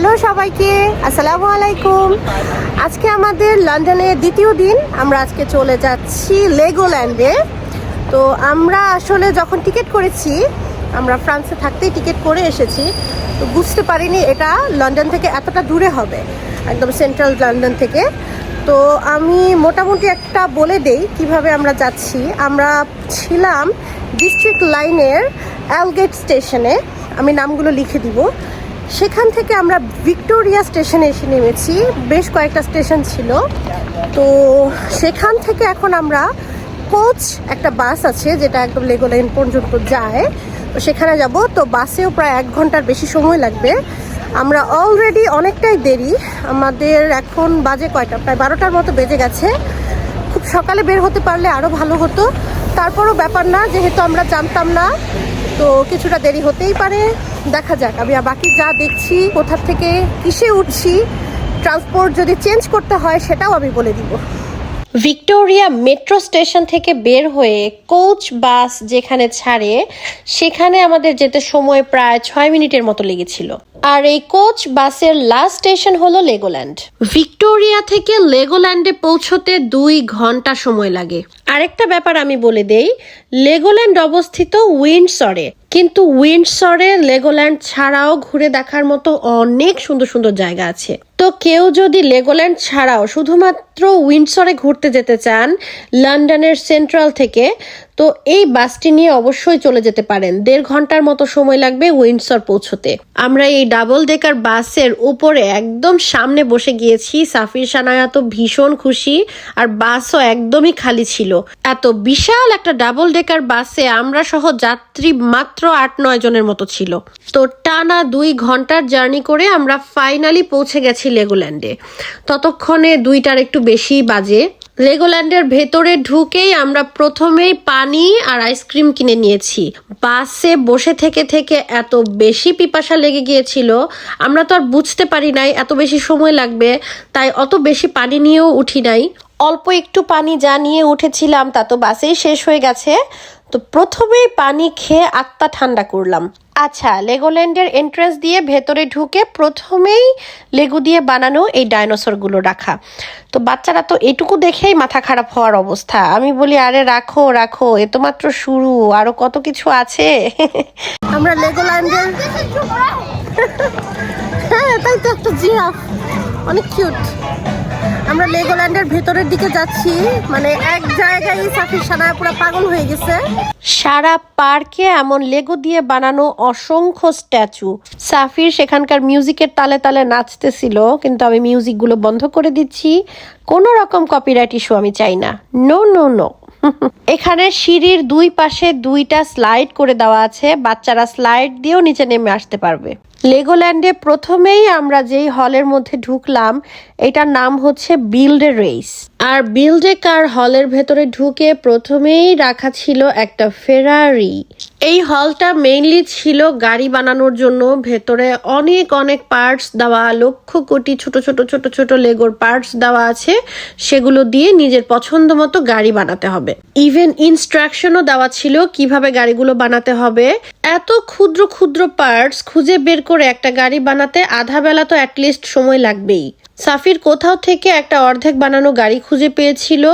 Hello সবাইকে, আসসালামু আলাইকুম। আজকে আমাদের লন্ডনের দ্বিতীয় দিন। আমরা আজকে চলে যাচ্ছি লেগোল্যান্ডে। তো আমরা আসলে যখন টিকিট করেছি, আমরা ফ্রান্সে থাকতেই টিকিট করে এসেছি, তো বুঝতে পারিনি এটা লন্ডন থেকে এতটা দূরে হবে, একদম সেন্ট্রাল লন্ডন থেকে। তো আমি মোটামুটি একটা বলে দেই কিভাবে আমরা যাচ্ছি। আমরা ছিলাম ডিস্ট্রিক্ট লাইনের অ্যালগেট স্টেশনে, আমি নামগুলো লিখে দিব। সেখান থেকে আমরা ভিক্টোরিয়া স্টেশনে এসে নেমেছি, বেশ কয়েকটা স্টেশন ছিল। তো সেখান থেকে এখন আমরা কোচ একটা বাস আছে যেটা একদম লেগোল্যান্ড পর্যন্ত যায়, তো সেখানে যাব। তো বাসেও প্রায় 1 ঘন্টার বেশি সময় লাগবে। আমরা অলরেডি অনেকটাই দেরি, আমাদের এখন বাজে কয়টা, প্রায় 12টার মতো বেজে গেছে। খুব সকালে বের হতে পারলে আরও ভালো হতো, তারপরও ব্যাপার না, যেহেতু আমরা জানতাম না তো কিছুটা দেরি হতেই পারে। দেখা যাক, আমি বাকি যা দেখছি, কোথা থেকে কিসে উঠছি, ট্রান্সপোর্ট যদি চেঞ্জ করতে হয় সেটাও আমি বলে দিব। ভিক্টোরিয়া মেট্রো স্টেশন থেকে বের হয়ে কোচ বাস যেখানে ছাড়ে সেখানে আমাদের যেতে সময় প্রায় 6 মিনিটের মতো লেগেছিল। আর এই কোচ বাসের লাস্ট স্টেশন হলো লেগোল্যান্ড। ভিক্টোরিয়া থেকে লেগোল্যান্ডে পৌঁছতে 2 ঘন্টা সময় লাগে। আরেকটা ব্যাপার আমি বলে দেই, লেগোল্যান্ড অবস্থিত উইন্ডসরে, কিন্তু উইন্ডসরে লেগোল্যান্ড ছাড়াও ঘুরে দেখার মতো অনেক সুন্দর সুন্দর জায়গা আছে। তো কেউ যদি লেগোল্যান্ড ছাড়াও শুধুমাত্র উইন্ডসরে ঘুরতে যেতে চান লন্ডনের সেন্ট্রাল থেকে, তো এই বাসটি নিয়ে অবশ্যই চলে যেতে পারেন। 1.5 ঘন্টার মতো সময় লাগবে উইন্ডসর পৌঁছতে। আমরা এই ডাবল ডেকার বাসের উপরে একদম সামনে বসে গিয়েছি। সাফির সানায়া তো ভীষণ খুশি, আর বাসও একদমই খালি ছিল। এত বিশাল একটা ডাবল ডেকার বাসে আমরা সহ যাত্রী মাত্র 8-9 জনের মতো ছিল। তো টানা 2 ঘন্টার জার্নি করে আমরা ফাইনালি পৌঁছে গেছি লেগোল্যান্ডে। ততক্ষণে 2টার একটু বেশি বাজে। লেগোল্যান্ডের ভেতরে ঢুকেই আমরা প্রথমেই পানি আর আইসক্রিম কিনে নিয়েছি। বাসে বসে থেকে থেকে এত বেশি পিপাসা লেগে গিয়েছিল, আমরা তো আর বুঝতে পারি নাই এত বেশি সময় লাগবে, তাই অত বেশি পানি নিয়েও উঠি নাই। অল্প একটু পানি যা নিয়ে উঠেছিলাম তা তো বাসেই শেষ হয়ে গেছে। তো প্রথমেই পানি খেয়ে আত্মা ঠান্ডা করলাম। আচ্ছা, লেগোল্যান্ডের এন্ট্রেন্স দিয়ে ভেতরে ঢুকে প্রথমেই লেগো দিয়ে বানানো এই ডাইনোসরগুলো রাখা। তো বাচ্চারা তো এটুকু দেখেই মাথা খারাপ হওয়ার অবস্থা। আমি বলি, আরে রাখো রাখো, এ তো মাত্র শুরু, আরো কত কিছু আছে। আমরা লেগোল্যান্ডের হ্যাঁ তাই তো, একটা জিরাফ, অনেক কিউট। আমরা লেগোল্যান্ডের ভেতরের দিকে যাচ্ছি, মানে এক জায়গায় সাফির সানায়া পুরো পাগল হয়ে গেছে। সারা পার্কে এমন লেগো দিয়ে বানানো অসংখ্য স্ট্যাচু। সাফির সেখানকার মিউজিকের তালে তালে নাচতেছিল, কিন্তু আমি মিউজিকগুলো বন্ধ করে দিচ্ছি। কোনো রকম কপিরাইট ইস্যু আমি চাই না, নো নো নো। এখানে সিঁড়ির 2 পাশে 2টা স্লাইড করে দেওয়া আছে, বাচ্চারা স্লাইড দিয়েও নিচে নেমে আসতে পারবে। লেগোল্যান্ডে প্রথমেই আমরা যেই হলের মধ্যে ঢুকলাম, এটার নাম হচ্ছে বিল্ড এ রেস। আর বিল্ড এ কার হলের ভেতরে ঢুকে প্রথমেই রাখা ছিল একটা ফেরারি। এই হলটা মেইনলি ছিল গাড়ি বানানোর জন্য। ভেতরে অনেক অনেক পার্টস দেওয়া, লক্ষ কোটি ছোট ছোট ছোট ছোট লেগোর পার্টস দেওয়া আছে, সেগুলো দিয়ে নিজের পছন্দ মতো গাড়ি বানাতে হবে। ইভেন ইনস্ট্রাকশনও দেওয়া ছিল কিভাবে গাড়িগুলো বানাতে হবে। এত ক্ষুদ্র ক্ষুদ্র পার্টস খুঁজে বের করে একটা গাড়ি বানাতে আধা বেলা তো অ্যাটলিস্ট সময় লাগবেই। সাফির কোথাও থেকে একটা অর্ধেক বানানো গাড়ি খুঁজে পেয়েছিল,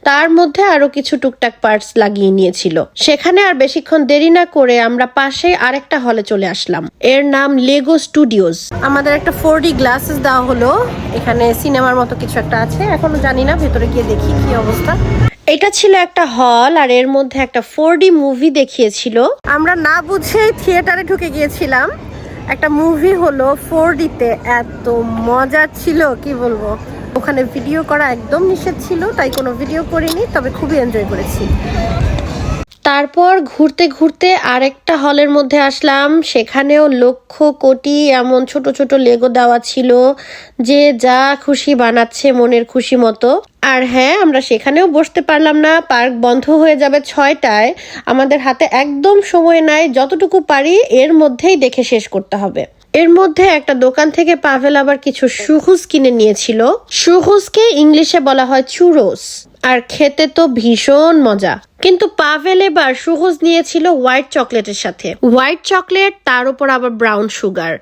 তার মধ্যে আরো কিছু টুকটাক পার্টস লাগিয়ে নিয়েছিল। সেখানে আর বেশিক্ষণ দেরি না করে আমরা পাশে আরেকটা হলে চলে আসলাম, এর নাম লেগো স্টুডিওজ। আমাদের একটা 4D গ্লাসেস দেওয়া হলো, এখানে সিনেমার মতো কিছু একটা আছে, এখনো জানি না, ভেতরে গিয়ে দেখি কি অবস্থা। এটা ছিল একটা হল, আর এর মধ্যে একটা 4D মুভি দেখিয়েছিল। আমরা না বুঝে থিয়েটারে ঢুকে গিয়েছিলাম। একটা মুভি হলো 4Dতে, এত মজার ছিল কি বলবো। ওখানে ভিডিও করা একদম নিষেধ ছিল, তাই কোনো ভিডিও করিনি, তবে খুবই এনজয় করেছি। তারপর ঘুরতে ঘুরতে আরেকটা হলের মধ্যে আসলাম, সেখানেও লক্ষ কোটি এমন ছোট ছোট লেগো দেওয়া ছিল, যে যা খুশি বানাচ্ছে মনের খুশি মতো। আর হ্যাঁ, আমরা সেখানেও বসতে পারলাম না, পার্ক বন্ধ হয়ে যাবে 6টায়। আমাদের হাতে একদম সময় নাই, যতটুকু পারি এর মধ্যেই দেখে শেষ করতে হবে। এর মধ্যে একটা দোকান থেকে পাভেল আবার কিছু সুহুস কিনে নিয়েছিল। সুহুসকে ইংলিশে বলা হয় চুরোস, আর খেতে তো ভীষণ মজা। কিন্তু পাভেল এবার সুগজ নিয়েছিল হোয়াইট চকলেটের সাথে। হোয়াইট চকলেট, তার উপর আবার ব্রাউন সুগার,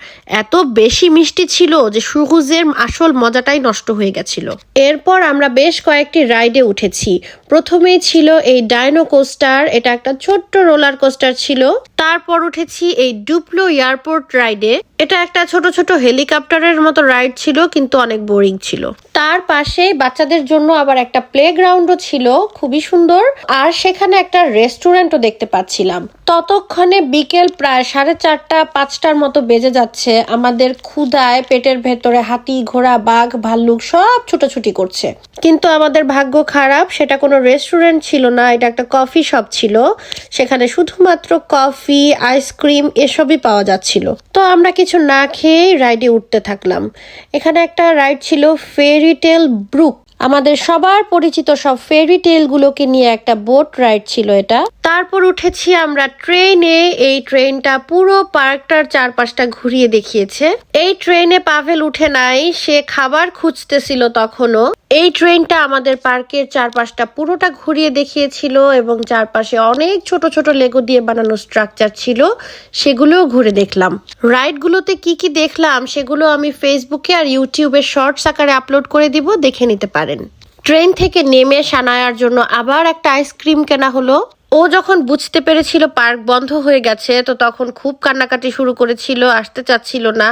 এত বেশি মিষ্টি ছিল যে সুগজের আসল মজাটাই নষ্ট হয়ে গেছিল। এরপর আমরা বেশ কয়েকটি রাইডে উঠেছি। প্রথমেই ছিল এই ডাইনো কোস্টার, এটা একটা ছোট্ট রোলার কোস্টার ছিল। তারপর উঠেছি এই ডুপ্লো এয়ারপোর্ট রাইডে, এটা একটা ছোট ছোট হেলিকপ্টারের মতো রাইড ছিল কিন্তু অনেক বোরিং ছিল। তার পাশে বাচ্চাদের জন্য আবার একটা প্লেগ্রাউন্ডও ছিল, খুবই সুন্দর। আর সেখানে একটা রেস্টুরেন্টও দেখতে পাচ্ছিলাম। ততক্ষণে বিকেল প্রায় 4:30 5টার মতো বেজে যাচ্ছে। আমাদের ক্ষুধায় পেটের ভেতরে হাতি, ঘোড়া, বাঘ, ভাল্লুক সব ছুটোছুটি করছে। কিন্তু আমাদের ভাগ্য খারাপ, সেটা কোনো রেস্টুরেন্ট ছিল না, এটা একটা কফি শপ ছিল। সেখানে শুধুমাত্র কফি, আইসক্রিম এসবই পাওয়া যাচ্ছিল। তো আমরা কিছু না খেয়ে রাইডে উঠতে থাকলাম। এখানে একটা রাইড ছিল ফেরি টেল ব্রুক, আমাদের সবার পরিচিত সব ফেরি টেল গুলোকে নিয়ে একটা বোট রাইড ছিল এটা। তারপর উঠেছি আমরা ট্রেনে। এই ট্রেনটা পুরো পার্কটার চারপাশটা ঘুরিয়ে দেখিয়েছে। এই ট্রেনে পাভেল উঠে নাই, সে খাবার খুঁজতেছিল তখনও। এই ট্রেনটা আমাদের পার্কের চারপাশটা পুরোটা ঘুরিয়ে দেখিয়েছিল এবং চারপাশে অনেক ছোট ছোট লেগো দিয়ে বানানো স্ট্রাকচার ছিল, সেগুলোও ঘুরে দেখলাম। রাইডগুলোতে কি কি দেখলাম সেগুলো আমি ফেসবুকে আর ইউটিউবে শর্টস আকারে আপলোড করে দিব, দেখে নিতে পারেন। ট্রেন থেকে নেমে সানায়ার জন্য আবার একটা আইসক্রিম কেনা হলো। ও যখন বুঝতে পেরেছিল পার্ক বন্ধ হয়ে গেছে তো তখন খুব কান্নাকাটি শুরু করেছিল, আসতে চাচ্ছিল না।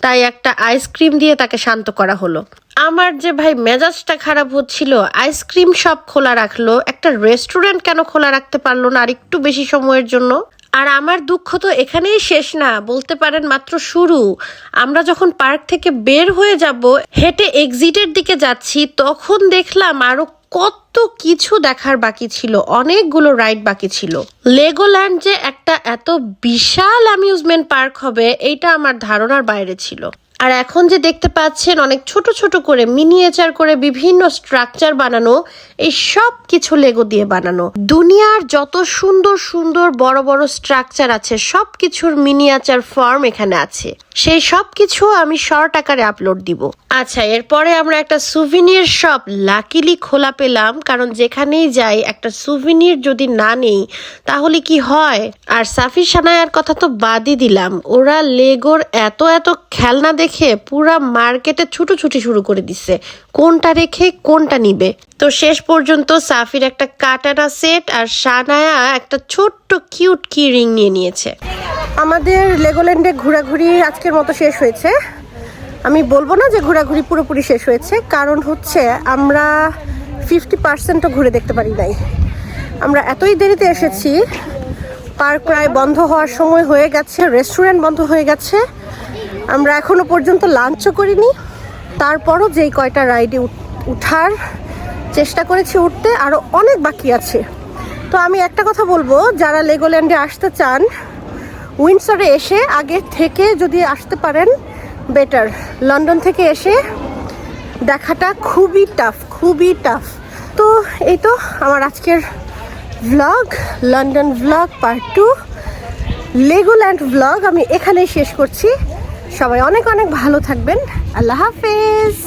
তাই একটা আইসক্রিম দিয়ে তাকে শান্ত করা হলো। আমার যে ভাই মেজাজটা খারাপ হচ্ছিল, আইসক্রিম শপ খোলা রাখলো, একটা রেস্টুরেন্ট কেন খোলা রাখতে পারলো না আর একটু বেশি সময়ের জন্য? আর আমার দুঃখ তো এখানেই শেষ না, বলতে পারেন মাত্র শুরু। আমরা যখন পার্ক থেকে বের হয়ে যাব, হেঁটে এক্সিটের দিকে যাচ্ছি, তখন দেখলাম আরো কত কিছু দেখার বাকি ছিল, অনেকগুলো রাইড বাকি ছিল। লেগোল্যান্ড যে একটা এত বিশাল অ্যামিউজমেন্ট পার্ক হবে এইটা আমার ধারণার বাইরে ছিল। আর এখন যে দেখতে পাচ্ছেন অনেক ছোট ছোট করে মিনিয়েচার করে বিভিন্ন স্ট্রাকচার বানানো, এই সব কিছু লেগো দিয়ে বানানো। দুনিয়ার যত সুন্দর সুন্দর বড় বড় স্ট্রাকচার আছে সব কিছুর মিনিয়েচার ফর্ম এখানে আছে। সেই সব কিছু আমি শর্ট আকারে আপলোড দিব। আচ্ছা, এরপরে আমরা একটা সুভিনির শপ লাকিলি খোলা পেলাম, কারণ যেখানেই যাই একটা সুভিনির যদি না নেই তাহলে কি হয়। আর সাফি সানায়ার কথা তো বাদই দিলাম, ওরা লেগোর এত এত খেলনা দেখে পুরা মার্কেটে ছুটোছুটি শুরু করে দিচ্ছে, কোনটা রেখে কোনটা নিবে। তো শেষ পর্যন্ত সাফির একটা কাটানা সেট আর সানায়া একটা ছোট্ট কিউট কি রিং নিয়ে নিয়েছে। আমাদের লেগোল্যান্ডে ঘোরাঘুরি আজকের মতো শেষ হয়েছে। আমি বলবো না যে ঘোরাঘুরি পুরোপুরি শেষ হয়েছে, কারণ হচ্ছে আমরা 50%ও ঘুরে দেখতে পারি নাই। আমরা এতই দেরিতে এসেছি, পার্ক প্রায় বন্ধ হওয়ার সময় হয়ে গেছে, রেস্টুরেন্ট বন্ধ হয়ে গেছে, আমরা এখনো পর্যন্ত লাঞ্চও করিনি। তারপরও যেই কয়টা রাইডে উঠার চেষ্টা করেছি উঠতে, আরও অনেক বাকি আছে। তো আমি একটা কথা বলবো, যারা লেগোল্যান্ডে আসতে চান উইন্ডসরে এসে আগে থেকে যদি আসতে পারেন বেটার। লন্ডন থেকে এসে দেখাটা খুবই টাফ। তো এই তো আমার আজকের vlog, London vlog part 2, Legoland vlog আমি এখানেই শেষ করছি। সবাই অনেক অনেক ভালো থাকবেন। আল্লাহ হাফেজ।